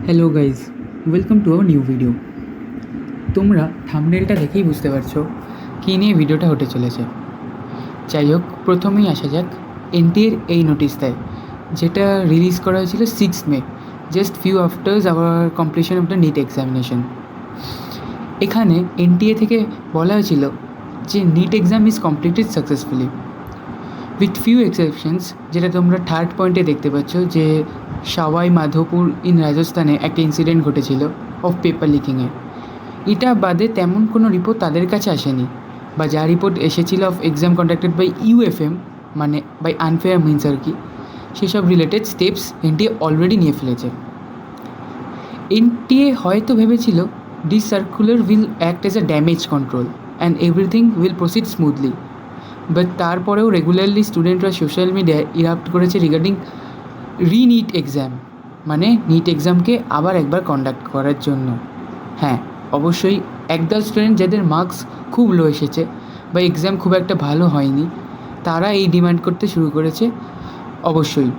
Hello guys, welcome to our new video. তোমরা থাম্বনেলটা দেখেই বুঝতে পারছো কী নিয়ে ভিডিওটা হতে চলেছে। যাই হোক, প্রথমেই আসা যাক। এনটিএর এই নোটিশ দেয়, যেটা রিলিজ করা হয়েছিল 6 May, just few afters hour completion of the NEET examination. এখানে এনটিএ থেকে বলা হয়েছিল যে NEET exam is completed successfully with few exceptions, যেটা তোমরা থার্ড পয়েন্টে দেখতে পাচ্ছ যে সাওয়াই মাধোপুর ইন রাজস্থানে একটা ইনসিডেন্ট ঘটেছিল অফ পেপার লিকিংয়ের। এটা বাদে তেমন কোনো রিপোর্ট তাদের কাছে আসেনি, বা যা রিপোর্ট এসেছিল of exam conducted by UFM, মানে বাই আনফেয়ার মিনস আর কি, সেসব রিলেটেড স্টেপস এনটিএ অলরেডি নিয়ে ফেলেছে। এনটিএ হয়তো ভেবেছিল this circular will act as a damage control and everything will proceed smoothly, but তারপরেও রেগুলারলি স্টুডেন্টরা সোশ্যাল মিডিয়ায় ইরাপ্ট করেছে রিগার্ডিং রিনিট এক্সাম, মানে নিট এক্সামকে আবার একবার কন্ডাক্ট করার জন্য। হ্যাঁ, অবশ্যই একদল স্টুডেন্ট যাদের মার্কস খুব লো এসেছে বা এক্সাম খুব একটা ভালো হয়নি, তারা এই ডিমান্ড করতে শুরু করেছে অবশ্যই।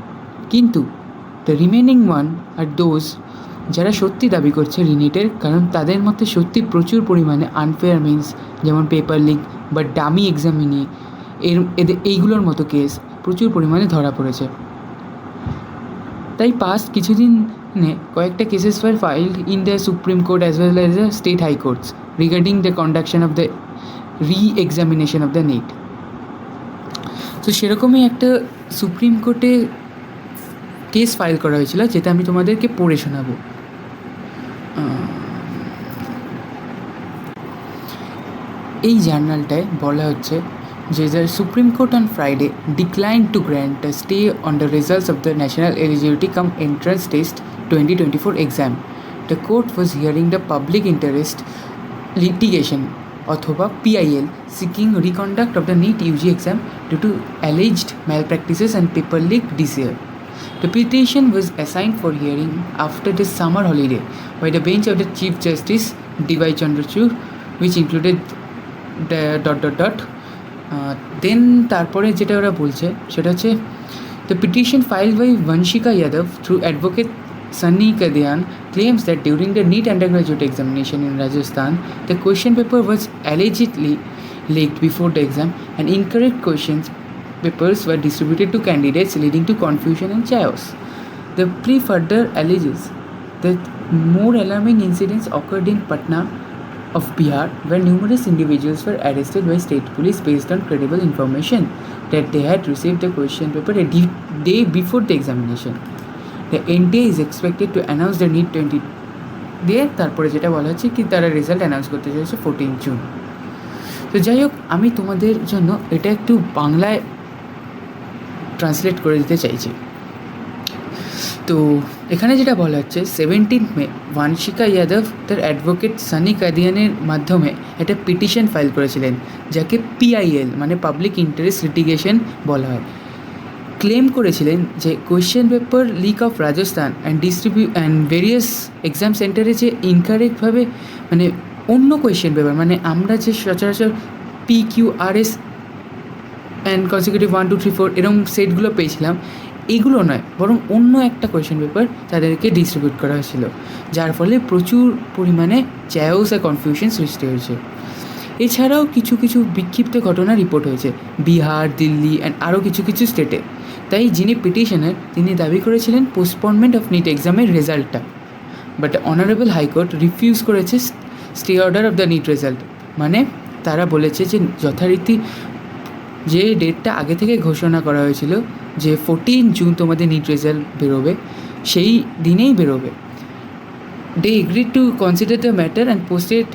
কিন্তু দ্য রিমেনিং ওয়ান আর দোজ যারা সত্যি দাবি করছে রিনিটের, কারণ তাদের মধ্যে সত্যি প্রচুর পরিমাণে আনফেয়ার মিনস যেমন পেপার লিক বা ডামি এক্সামিনি এইগুলোর মতো কেস প্রচুর পরিমাণে ধরা পড়েছে। তাই পাস্ট কিছুদিনে কয়েকটা cases were filed in the supreme court as well as the state high courts regarding the conduction of the re-examination of the NEET. তো সেরকমই একটা সুপ্রিম কোর্টে কেস ফাইল করা হয়েছিল, যেটা আমি তোমাদেরকে পড়ে শোনাবো। এই জার্নালটায় বলা হচ্ছে যে the Supreme Court on Friday declined to grant a stay on the results of the National Eligibility Cum Entrance Test 2024 exam. The court was hearing the public interest litigation অথবা PIL seeking reconduct of the NEET UG exam due to alleged malpractices and paper leak this year. The petition was assigned for hearing after the summer holiday by the bench of the Chief Justice D.Y. Chandrachud, which included the দেন তারপরে যেটা ওরা বলছে সেটা হচ্ছে the petition filed by Vanshika Yadav through advocate Sunny Kadian claims that during the NEET undergraduate examination in Rajasthan, the question paper was allegedly leaked before the exam and incorrect questions papers were distributed to candidates, leading to confusion and chaos. The plea further alleges that more alarming incidents occurred in Patna of Bihar, where numerous individuals were arrested by state police based on credible information that they had received the question paper a day before the examination. The NTA is expected to announce the NEET 20 দিয়ে তারপরে যেটা বলা হচ্ছে কি তারা result announce করতে চাইছে 14 June. তো যাই হোক, আমি তোমাদের জন্য এটা একটু বাংলায় ট্রান্সলেট করে দিতে চাইছি। তো এখানে যেটা বলা হচ্ছে 17 মে বংশিকা যাদব তার অ্যাডভোকেট সানি কাদিয়ানের মাধ্যমে একটা পিটিশন ফাইল করেছিলেন, যাকে PIL মানে পাবলিক ইন্টারেস্ট লিটিগেশন বলা হয়। ক্লেম করেছিলেন যে question paper leak of Rajasthan and various exam সেন্টারে যে ইনকারেক্টভাবে মানে অন্য কোয়েশ্চেন পেপার, মানে আমরা যে সচরাচর PQRS অ্যান্ড কনসিকিউটিভ 1 2 3 4 এরকম সেটগুলো পেয়েছিলাম, এগুলো নয়, বরং অন্য একটা কোয়েশ্চেন পেপার তাদেরকে ডিস্ট্রিবিউট করা হয়েছিল, যার ফলে প্রচুর পরিমাণে চ্যাওস আর কনফিউশন সৃষ্টি হয়েছে। এছাড়াও কিছু কিছু বিক্ষিপ্ত ঘটনা রিপোর্ট হয়েছে বিহার, দিল্লি অ্যান্ড আরও কিছু কিছু স্টেটে। তাই যিনি পিটিশনার তিনি দাবি করেছিলেন পোস্টপনমেন্ট অফ নিট এক্সামের রেজাল্টটা, বাট অনারেবল হাইকোর্ট রিফিউজ করেছে stay order of the NEET result. মানে তারা বলেছে যে যথারীতি যে ডেটটা আগে থেকে ঘোষণা করা হয়েছিল যে 14 জুন তোমাদের নিট রেজাল্ট বেরোবে, সেই দিনেই বেরোবে। They agreed to consider the matter and posted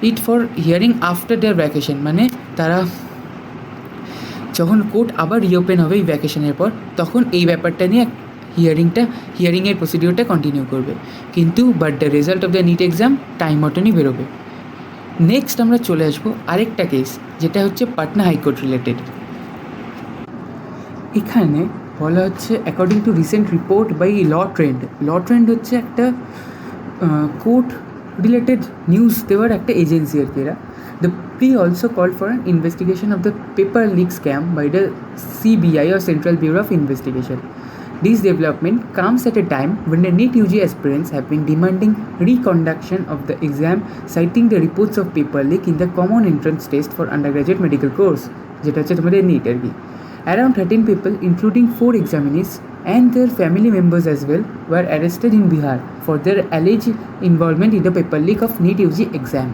it for hearing after their vacation, মানে তারা যখন কোর্ট আবার রিওপেন হবে এই ভ্যাকেশনের পর, তখন এই ব্যাপারটা নিয়ে হিয়ারিংয়ের প্রসিডিওরটা কন্টিনিউ করবে। কিন্তু but the result of the NEET exam time মতনই বেরোবে। নেক্সট আমরা চলে আসবো আরেকটা কেস, যেটা হচ্ছে পাটনা হাইকোর্ট রিলেটেড। এখানে বলা হচ্ছে according to recent report by law trend হচ্ছে একটা কোর্ট রিলেটেড নিউজ দেওয়ার একটা এজেন্সি আর কি এরা। The plea also called for an investigation of the paper leak scam by the CBI or Central Bureau of Investigation. This development comes at a time when the NEET UG aspirants have been demanding reconduction of the exam, citing the reports of paper leak in the common entrance test for undergraduate medical course, যেটা হচ্ছে তোমাদের NEET আর কি. Around 13 people, including 4 examinees and their family members as well, were arrested in Bihar for their alleged involvement in the paper leak of NEET UG exam.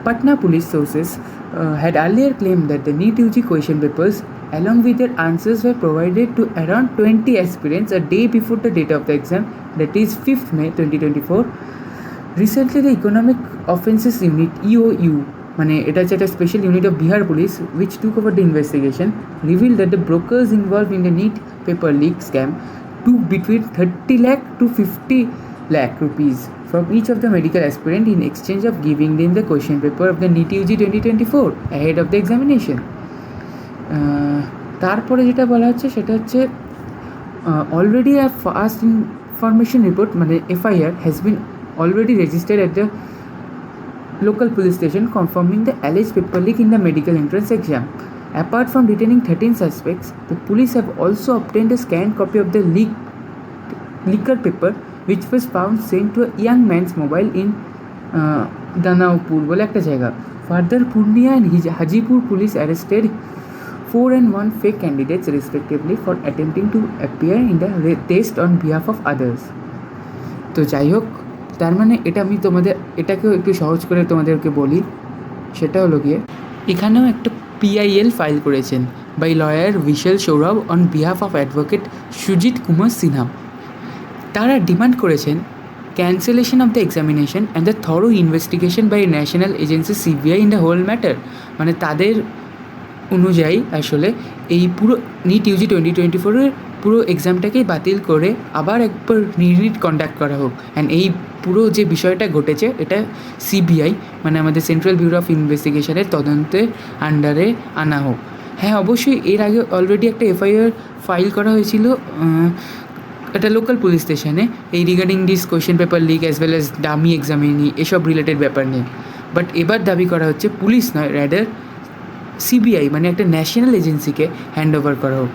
Patna police sources had earlier claimed that the NEET UG question papers, along with their answers, were provided to around 20 aspirants a day before the date of the exam, that is 5th May 2024. Recently, the Economic Offences Unit EOU, মানে এটা হচ্ছে একটা special unit of Bihar police which took over the investigation, revealed that the brokers involved in the NEET paper leak scam took between 30 lakh to 50 lakh rupees from each of the medical aspirant in exchange of giving them the question paper of the NEET UG 2024 ahead of the examination. তারপরে যেটা বলা হচ্ছে সেটা হচ্ছে already a first information report মানে FIR has been already registered at the local police station confirming the alleged paper leak in the medical entrance exam. Apart from detaining 13 suspects, the police have also obtained a scanned copy of the leaker paper which was found sent to a young man's mobile in Danaupur বলে একটা জায়গা. Further, Purnia and Hajipur police arrested 4 and 1 fake candidates respectively for attempting to appear in the test on behalf of others. তো যাই হোক, তার মানে এটা আমি তোমাদের এটাকেও একটু সহজ করে তোমাদেরকে বলি, সেটা হলো গিয়ে এখানেও একটা PIL ফাইল করেছেন by lawyer Vishal Saurabh on behalf of advocate Sujit Kumar Sinha. তারা ডিমান্ড করেছেন cancellation of the examination and the thorough investigation by national agency CBI in the whole matter. মানে তাদের অনুযায়ী আসলে এই পুরো NEET UG 2024-এর পুরো এক্সামটাকেই বাতিল করে আবার একবার রিনিট কন্ডাক্ট করা হোক, অ্যান্ড এই পুরো যে বিষয়টা ঘটেছে এটা CBI মানে আমাদের সেন্ট্রাল ব্যুরো অফ ইনভেস্টিগেশনের তদন্তের আন্ডারে আনা হোক. হ্যাঁ, অবশ্যই এর আগে অলরেডি একটা FIR ফাইল করা হয়েছিল একটা লোকাল পুলিশ স্টেশনে এই regarding this question paper leak as well as dummy examinee এসব রিলেটেড ব্যাপার নিয়ে. বাট এবার দাবি করা হচ্ছে পুলিশ নয়, র্যাডার CBI মানে একটা ন্যাশনাল এজেন্সিকে হ্যান্ড ওভার করা হোক.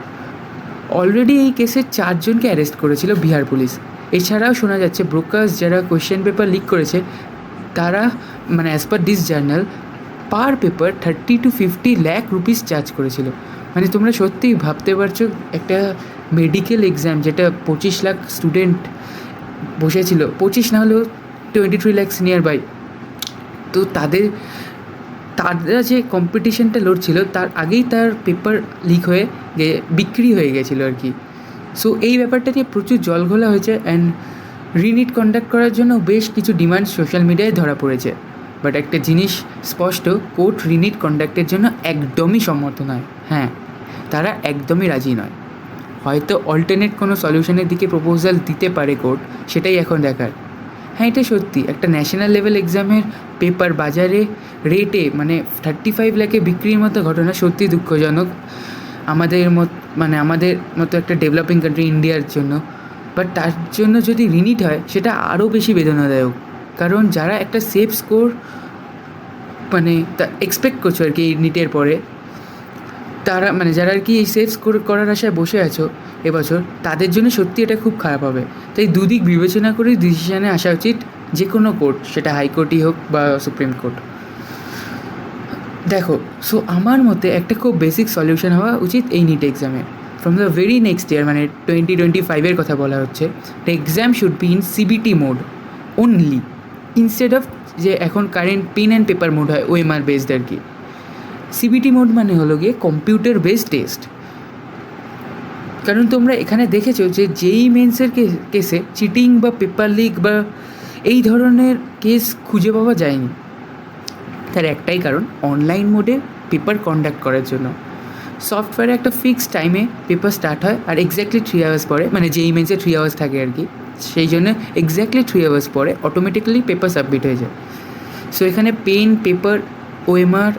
অলরেডি এই কেসে 4 জনকে অ্যারেস্ট করেছিল বিহার পুলিশ. এছাড়াও শোনা যাচ্ছে ব্রোকার্স যারা কোয়েশ্চেন পেপার লিক করেছে তারা মানে as per this journal per paper 30 to 50 lakh rupees charge করেছিল. মানে তোমরা সত্যিই ভাবতে পারছো একটা মেডিকেল এক্সাম যেটা 25 লাখ স্টুডেন্ট বসেছিল, 25 না হলেও 23 lakhs নিয়ার বাই, তো তারা যে কম্পিটিশনটা লড়ছিল তার আগেই তার পেপার লিক হয়ে বিক্রি হয়ে গেছিলো আর কি. সো এই ব্যাপারটা নিয়ে প্রচুর জলঘোলা হয়েছে অ্যান্ড রিনিট কন্ডাক্ট করার জন্য বেশ কিছু ডিমান্ড সোশ্যাল মিডিয়ায় ধরা পড়েছে. বাট একটা জিনিস স্পষ্ট, কোর্ট রিনিট কন্ডাক্টের জন্য একদমই সম্মত নয়. হ্যাঁ, তারা একদমই রাজি নয়. হয়তো অল্টারনেট কোনো সলিউশনের দিকে প্রপোজাল দিতে পারে কোর্ট, সেটাই এখন দেখার. হ্যাঁ, এটা সত্যি একটা ন্যাশনাল লেভেল এক্সামের পেপার বাজারে রেটে মানে 35 লাখে বিক্রির মতো ঘটনা সত্যি দুঃখজনক আমাদের মতো একটা ডেভেলপিং কান্ট্রি ইন্ডিয়ার জন্য. বাট তার জন্য যদি রিনিট হয় সেটা আরও বেশি বেদনাদায়ক, কারণ যারা একটা সেফ স্কোর মানে তা এক্সপেক্ট করছো আর কি এই নিটের পরে, তারা মানে যারা আর কি এই সেফ স্কোর করার আশায় বসে আছো এবছর, তাদের জন্য সত্যি এটা খুব খারাপ হবে. তাই দুদিক বিবেচনা করে ডিসিশানে আসা উচিত যে কোনো কোর্ট, সেটা হাইকোর্টই হোক বা সুপ্রিম কোর্ট. দেখো, সো আমার মতে একটা খুব বেসিক সলিউশন হওয়া উচিত এই নিট এক্সামে. From the very next year মানে 2025-এর কথা বলা হচ্ছে, the exam should be in CBT mode only, instead of যে এখন current pen and paper mode হয় OMR বেসড আর কি. CBT মোড মানে হলো গিয়ে কম্পিউটার বেসড টেস্ট. কারণ তোমরা এখানে দেখেছো যে JEE মেন্সের কেসে চিটিং বা পেপার লিক বা এই ধরনের কেস খুঁজে পাওয়া যায়নি. তার একটাই কারণ, অনলাইন মোডে পেপার কন্ডাক্ট করার জন্য সফটওয়্যারে একটা ফিক্সড টাইমে পেপার স্টার্ট হয় আর এক্স্যাক্টলি 3 hours পরে, মানে JEE মেন্সে 3 hours থাকে আর কি, সেই জন্য এক্স্যাক্টলি 3 hours পরে অটোমেটিক্যালি পেপার সাবমিট হয়ে যায়. সো এখানে পেন পেপার OMR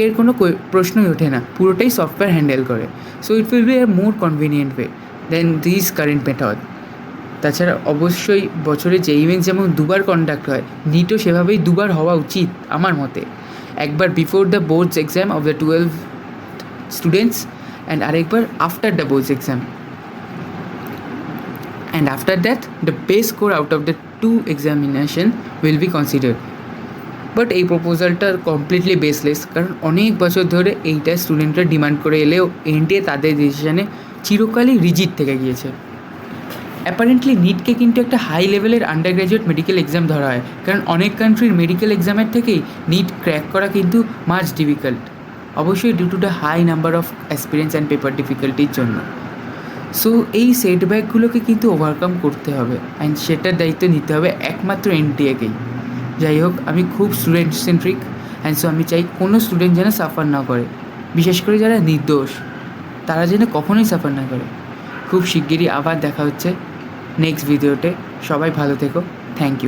এর কোনো প্রশ্নই ওঠে না, পুরোটাই সফটওয়্যার হ্যান্ডেল করে. So it will be a more convenient way than this current method. তাছাড়া অবশ্যই বছরে JEE মেন্স যেমন 2বার কন্ডাক্ট হয়, নিটও সেভাবেই 2বার হওয়া উচিত আমার মতে. একবার before the boards exam of the 12 students and আরেকবার after the boards exam. and after that the best score out of the two examination will be considered. But এই প্রপোজালটা কমপ্লিটলি বেসলেস, কারণ অনেক বছর ধরে এইটা স্টুডেন্টরা ডিমান্ড করে এলেও এনটিএ তাদের ডিসিশনে চিরকালই রিজিড থেকে গিয়েছে। অ্যাপারেন্টলি নিটকে কিন্তু একটা হাই লেভেলের আন্ডার গ্র্যাজুয়েট মেডিকেল এক্সাম ধরা হয়, কারণ অনেক কান্ট্রির মেডিকেল এক্সামের থেকেই নিট ক্র্যাক করা কিন্তু মাচ ডিফিকাল্ট, অবশ্যই due to the high number of experience and paper ডিফিকাল্টির জন্য। সো এই সেটব্যাকগুলোকে কিন্তু ওভারকাম করতে হবে, অ্যান্ড সেটার দায়িত্ব নিতে হবে একমাত্র এনটিএকেই। যাই হোক, আমি খুব স্টুডেন্ট সেন্ট্রিক, অ্যান্ড সো আমি চাই কোনো স্টুডেন্ট যেন সাফার না করে, বিশেষ করে যারা নির্দোষ তারা যেন কখনোই সাফার না করে। খুব শিগগিরই আবার দেখা হচ্ছে নেক্সট ভিডিওতে। সবাই ভালো থেকো, থ্যাংক ইউ।